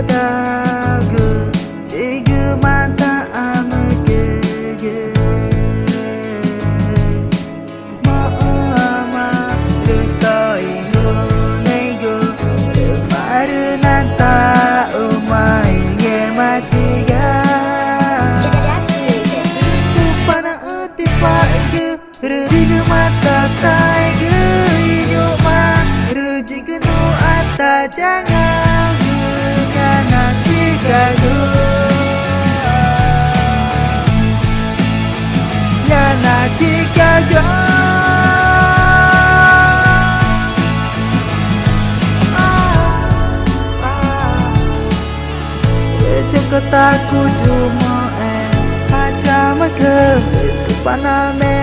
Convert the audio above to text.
다다그 지금만 다 아무게 마마 그떠이고 내고 그 말은 안다 우마이게 마치가 kupana utipa igu rurigu mata taigu hidup ma rujignu ata jangan gana Chicago gana Chicago Jakarta ku cuma aja mager kepana me